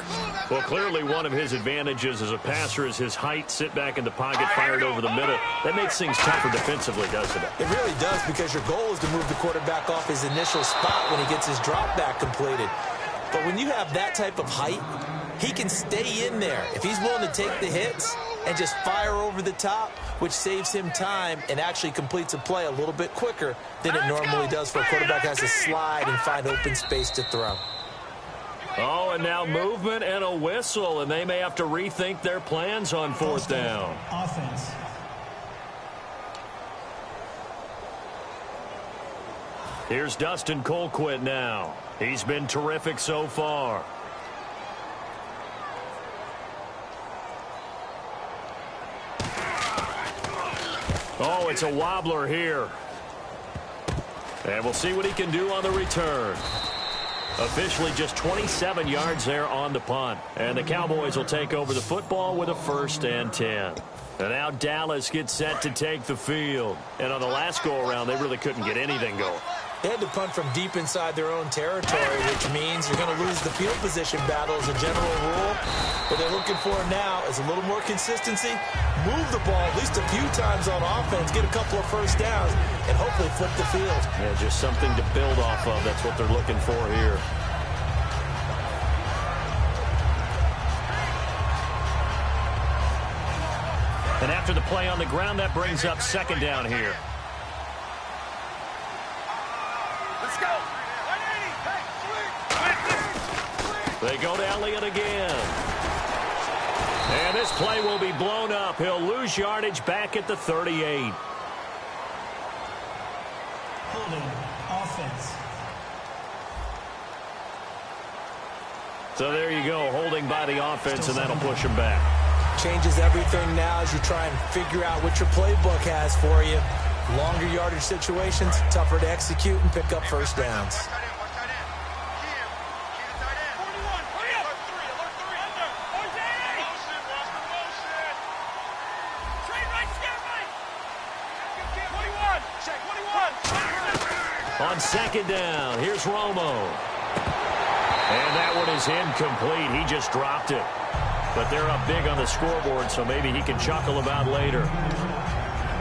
Well, clearly one of his advantages as a passer is his height, sit back in the pocket, fired over the middle. That makes things tougher defensively, doesn't it? It really does, because your goal is to move the quarterback off his initial spot when he gets his drop back completed. But when you have that type of height, he can stay in there if he's willing to take the hits and just fire over the top, which saves him time and actually completes a play a little bit quicker than it normally does for a quarterback who has to slide and find open space to throw. Oh, and now movement and a whistle, and they may have to rethink their plans on fourth down. Offense. Here's Dustin Colquitt now. He's been terrific so far. Oh, it's a wobbler here. And we'll see what he can do on the return. Officially just 27 yards there on the punt. And the Cowboys will take over the football with a 1st and 10. And now Dallas gets set to take the field. And on the last go-around, they really couldn't get anything going. They had to punt from deep inside their own territory, which means you're going to lose the field position battle as a general rule. What they're looking for now is a little more consistency, move the ball at least a few times on offense, get a couple of first downs, and hopefully flip the field. Yeah, just something to build off of. That's what they're looking for here. And after the play on the ground, that brings up 2nd down here. Let's go. They go to Elliott again. And this play will be blown up. He'll lose yardage back at the 38. Holding offense. So there you go, holding by the offense, and that'll push him back. Changes everything now as you try and figure out what your playbook has for you. Longer yardage situations, tougher to execute and pick up first downs. On second down, here's Romo. And that one is incomplete. He just dropped it. But they're up big on the scoreboard, so maybe he can chuckle about later.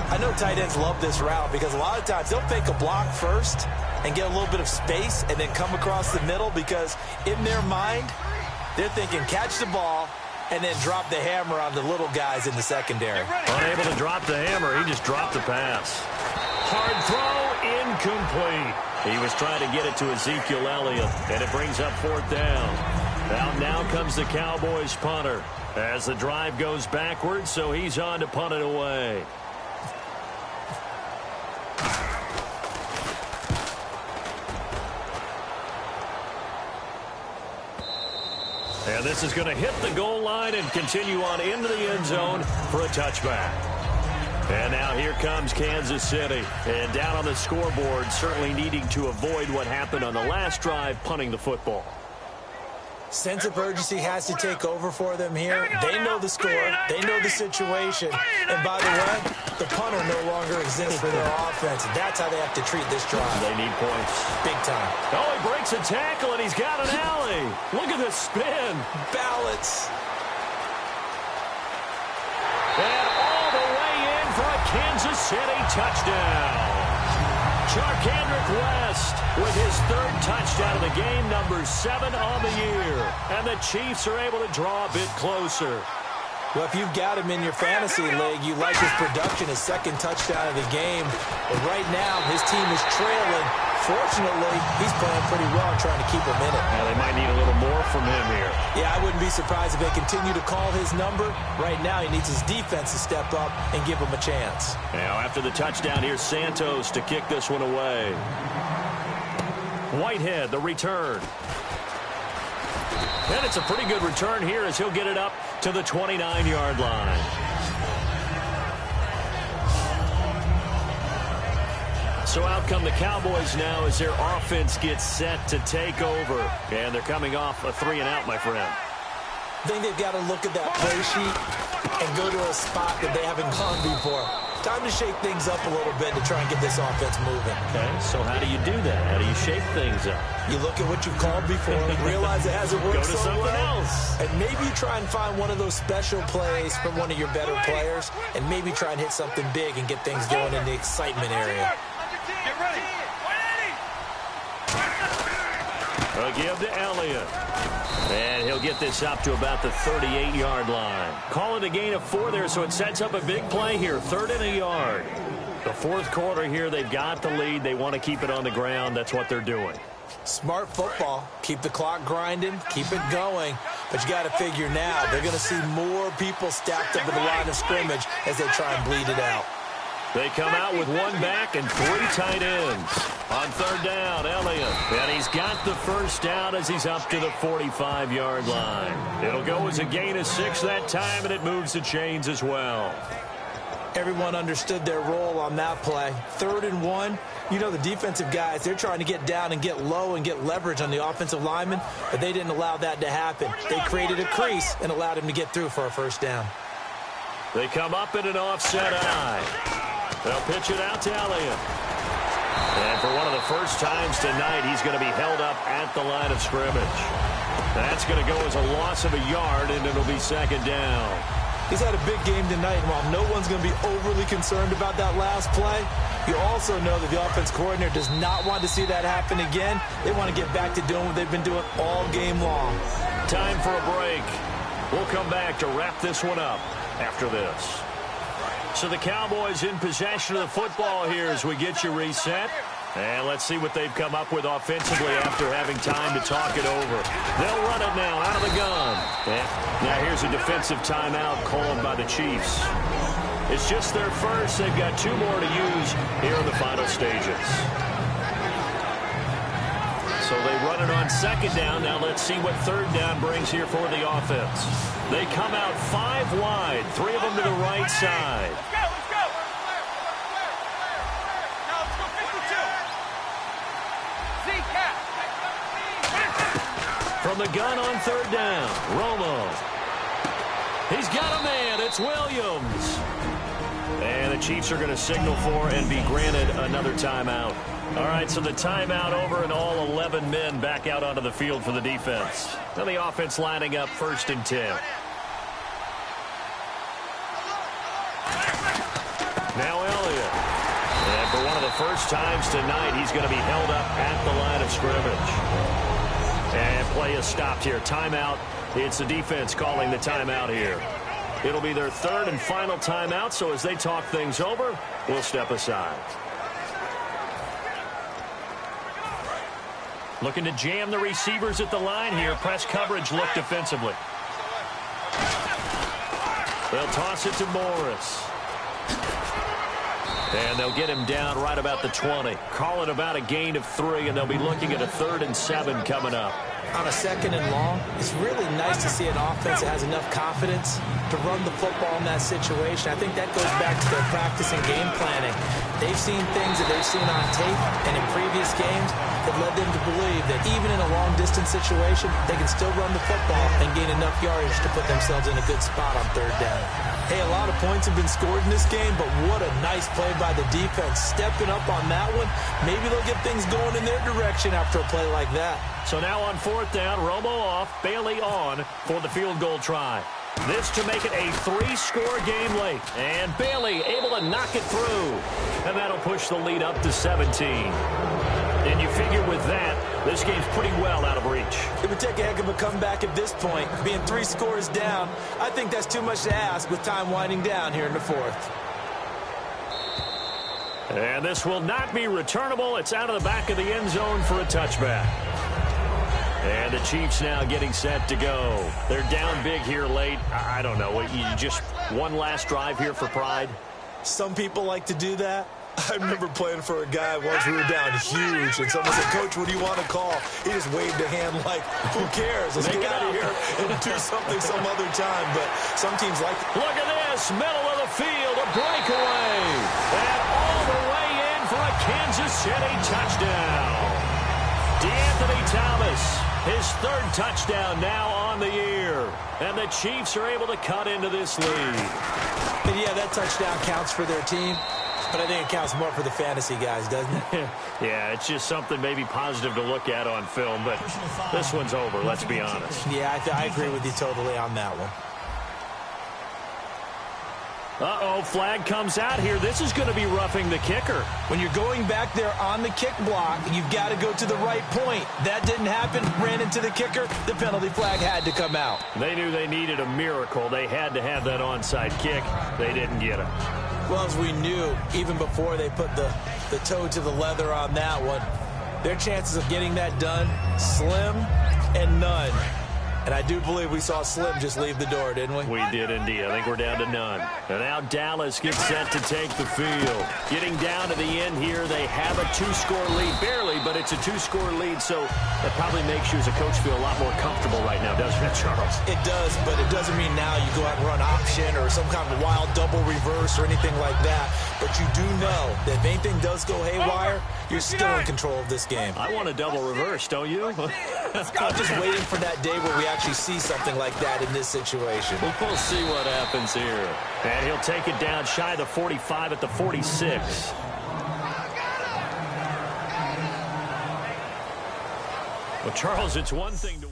I know tight ends love this route because a lot of times they'll fake a block first and get a little bit of space and then come across the middle because in their mind, they're thinking catch the ball and then drop the hammer on the little guys in the secondary. Unable to drop the hammer, he just dropped the pass. Hard throw, incomplete. He was trying to get it to Ezekiel Elliott, and it brings up fourth down. Now comes the Cowboys punter as the drive goes backwards, so he's on to punt it away. And this is going to hit the goal line and continue on into the end zone for a touchback. And now here comes Kansas City. And down on the scoreboard, certainly needing to avoid what happened on the last drive, punting the football. Sense of urgency has to take over for them here. They know the score. They know the situation. And by the way, the punter no longer exists for their offense. That's how they have to treat this drive. They need points. Big time. Oh, he breaks a tackle, and he's got an alley. Look at the spin. Balance. And all the way in for a Kansas City touchdown. Charkandrick West with his third touchdown of the game, number 7 on the year. And the Chiefs are able to draw a bit closer. Well, if you've got him in your fantasy league, you like his production, his second touchdown of the game. But right now, his team is trailing. Fortunately, he's playing pretty well and trying to keep him in it. Now, they might need a little more from him here. Yeah, I wouldn't be surprised if they continue to call his number. Right now, he needs his defense to step up and give him a chance. Now, after the touchdown, here's Santos to kick this one away. Whitehead, the return. And it's a pretty good return here as he'll get it up to the 29-yard line. So out come the Cowboys now as their offense gets set to take over. And they're coming off a 3-and-out, my friend. I think they've got to look at that play sheet and go to a spot that they haven't gone before. Time to shake things up a little bit to try and get this offense moving. Okay, so how do you do that? How do you shake things up? You look at what you've called before, realize it hasn't worked so well. Go to something else. And maybe you try and find one of those special plays from one of your better players, and maybe try and hit something big and get things going in the excitement area. Get ready. A give to Elliott. And he'll get this up to about the 38-yard line. Call it a gain of 4 there, so it sets up a big play here. 3rd and a yard. The fourth quarter here, they've got the lead. They want to keep it on the ground. That's what they're doing. Smart football. Keep the clock grinding. Keep it going. But you got to figure now, they're going to see more people stacked up in the line of scrimmage as they try and bleed it out. They come out with 1 back and 3 tight ends. On 3rd down, Elliott. And he's got the first down as he's up to the 45-yard line. It'll go as a gain of 6 that time, and it moves the chains as well. Everyone understood their role on that play. 3rd and 1. You know, the defensive guys, they're trying to get down and get low and get leverage on the offensive lineman, but they didn't allow that to happen. They created a crease and allowed him to get through for a first down. They come up in an offset eye. They'll pitch it out to Elliott. And for one of the first times tonight, he's going to be held up at the line of scrimmage. That's going to go as a loss of a yard, and it'll be 2nd down. He's had a big game tonight, and while no one's going to be overly concerned about that last play, you also know that the offense coordinator does not want to see that happen again. They want to get back to doing what they've been doing all game long. Time for a break. We'll come back to wrap this one up after this. So the Cowboys in possession of the football here as we get you reset. And let's see what they've come up with offensively after having time to talk it over. They'll run it now out of the gun. And now here's a defensive timeout called by the Chiefs. It's just their first. They've got 2 more to use here in the final stages. So So they run it on second down. Now let's see what third down brings here for the offense. They come out 5 wide, 3 of them to the right side. Let's go. Now let's go 52. From the gun on third down, Romo. He's got a man. It's Williams. And the Chiefs are going to signal for and be granted another timeout. All right, so the timeout over and all 11 men back out onto the field for the defense. Now the offense lining up 1st and 10. Now Elliott. And for one of the first times tonight, he's going to be held up at the line of scrimmage. And play is stopped here. Timeout. It's the defense calling the timeout here. It'll be their 3rd and final timeout, so as they talk things over, we'll step aside. Looking to jam the receivers at the line here. Press coverage look defensively. They'll toss it to Morris. And they'll get him down right about the 20. Call it about a gain of 3, and they'll be looking at a 3rd and 7 coming up. On a 2nd and long, it's really nice to see an offense that has enough confidence to run the football in that situation. I think that goes back to their practice and game planning. They've seen things that they've seen on tape and in previous games that led them to believe that even in a long-distance situation, they can still run the football and gain enough yardage to put themselves in a good spot on 3rd down. Hey, a lot of points have been scored in this game, but what a nice play by the defense. Stepping up on that one, maybe they'll get things going in their direction after a play like that. So now on 4th down, Romo off, Bailey on for the field goal try. This to make it a 3-score game late. And Bailey able to knock it through. And that'll push the lead up to 17. And you figure with that, this game's pretty well out of reach. It would take a heck of a comeback at this point. Being 3 scores down, I think that's too much to ask with time winding down here in the 4th. And this will not be returnable. It's out of the back of the end zone for a touchback. And the Chiefs now getting set to go. They're down big here late. I don't know. You just one last drive here for pride? Some people like to do that. I remember playing for a guy once. We were down huge, and someone said, "Coach, what do you want to call?" He just waved a hand like, "Who cares? Let's get out of here and do something some other time." But some teams like it. Look at this, middle of the field, a breakaway. And all the way in for a Kansas City touchdown. DeAnthony Thomas, his 3rd touchdown now on the year. And the Chiefs are able to cut into this lead. And yeah, that touchdown counts for their team. But I think it counts more for the fantasy guys, doesn't it? Yeah, it's just something maybe positive to look at on film, but this one's over, let's be honest. Yeah, I agree with you totally on that one. Uh-oh, flag comes out here. This is going to be roughing the kicker. When you're going back there on the kick block, you've got to go to the right point. That didn't happen. Ran into the kicker. The penalty flag had to come out. They knew they needed a miracle. They had to have that onside kick. They didn't get it. Well, as we knew, even before they put the toe to the leather on that one, their chances of getting that done, slim and none. And I do believe we saw Slim just leave the door, didn't we? We did indeed. I think we're down to none. And now Dallas gets set to take the field. Getting down to the end here, they have a 2-score lead. Barely, but it's a 2-score lead, so that probably makes you as a coach feel a lot more comfortable right now, doesn't it, Charles? It does, but it doesn't mean now you go out and run option or some kind of wild double reverse or anything like that. But you do know that if anything does go haywire, you're still in control of this game. I want a double reverse, don't you? I'm just waiting for that day where we actually see something like that in this situation. We'll see what happens here. And he'll take it down shy of the 45 at the 46. Well, Charles, it's one thing to...